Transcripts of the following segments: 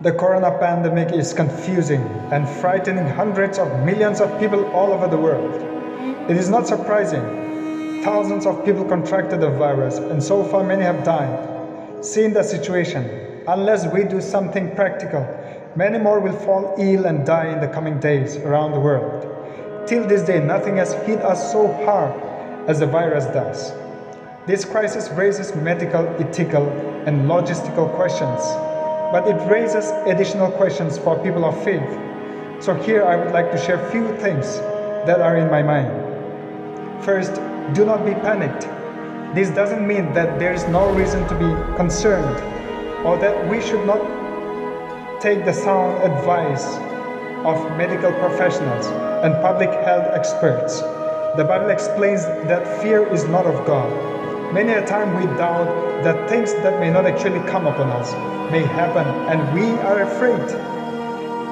The corona pandemic is confusing and frightening hundreds of millions of people all over the world. It is not surprising. Thousands of people contracted the virus and so far many have died. Seeing the situation, unless we do something practical, many more will fall ill and die in the coming days around the world. Till this day, nothing has hit us so hard as the virus does. This crisis raises medical, ethical, and logistical questions, but it raises additional questions for people of faith. So here I would like to share a few things that are in my mind. First, do not be panicked. This doesn't mean that there is no reason to be concerned or that we should not take the sound advice of medical professionals and public health experts. The Bible explains that fear is not of God. Many a time we doubt that things that may not actually come upon us may happen and we are afraid.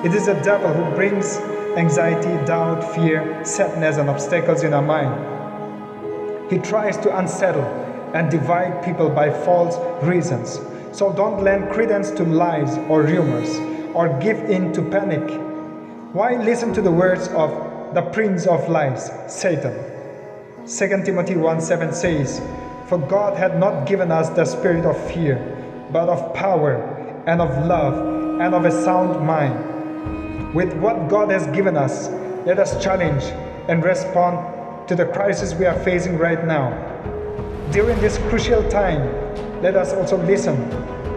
It is the devil who brings anxiety, doubt, fear, sadness, and obstacles in our mind. He tries to unsettle and divide people by false reasons. So don't lend credence to lies or rumors or give in to panic. Why listen to the words of the prince of lies, Satan? 2 Timothy 1:7 says, "For God had not given us the spirit of fear, but of power and of love and of a sound mind." With what God has given us, let us challenge and respond to the crisis we are facing right now. During this crucial time, let us also listen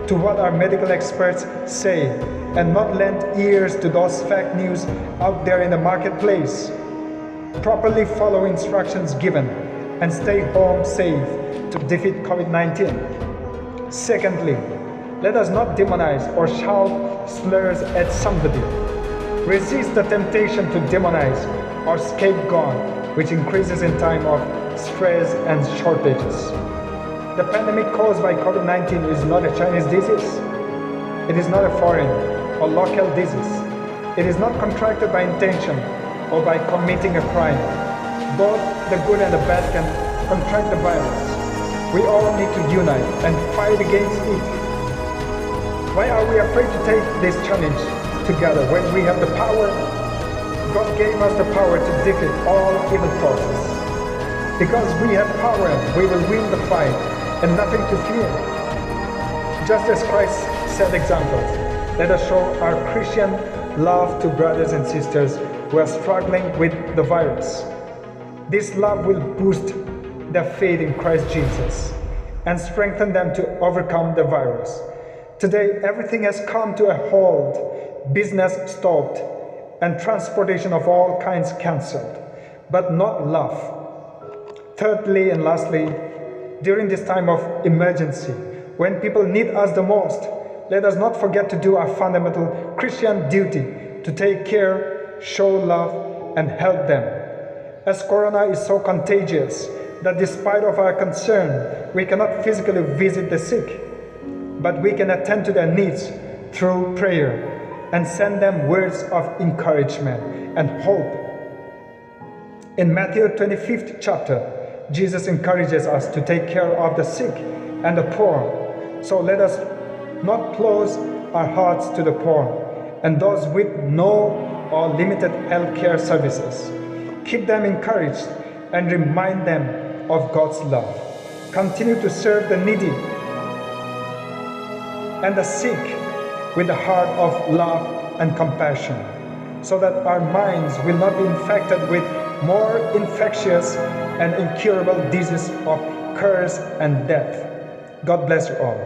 to what our medical experts say and not lend ears to those fake news out there in the marketplace. Properly follow instructions given and stay home safe to defeat COVID-19. Secondly, let us not demonize or shout slurs at somebody. Resist the temptation to demonize or scapegoat, which increases in time of stress and shortages. The pandemic caused by COVID-19 is not a Chinese disease. It is not a foreign or local disease. It is not contracted by intention or by committing a crime. Both the good and the bad can contract the virus. We all need to unite and fight against it. Why are we afraid to take this challenge together when we have the power? God gave us the power to defeat all evil forces. Because we have power, we will win the fight and nothing to fear. Just as Christ set examples, let us show our Christian love to brothers and sisters who are struggling with the virus. This love will boost their faith in Christ Jesus and strengthen them to overcome the virus. Today, everything has come to a halt, business stopped, and transportation of all kinds cancelled, but not love. Thirdly and lastly, during this time of emergency, when people need us the most, let us not forget to do our fundamental Christian duty to take care, show love, and help them. As corona is so contagious that despite of our concern, we cannot physically visit the sick, but we can attend to their needs through prayer and send them words of encouragement and hope. In Matthew 25th chapter, Jesus encourages us to take care of the sick and the poor. So let us not close our hearts to the poor and those with no or limited health care services. Keep them encouraged and remind them of God's love. Continue to serve the needy and the sick with a heart of love and compassion, so that our minds will not be infected with more infectious and incurable disease of curse and death. God bless you all.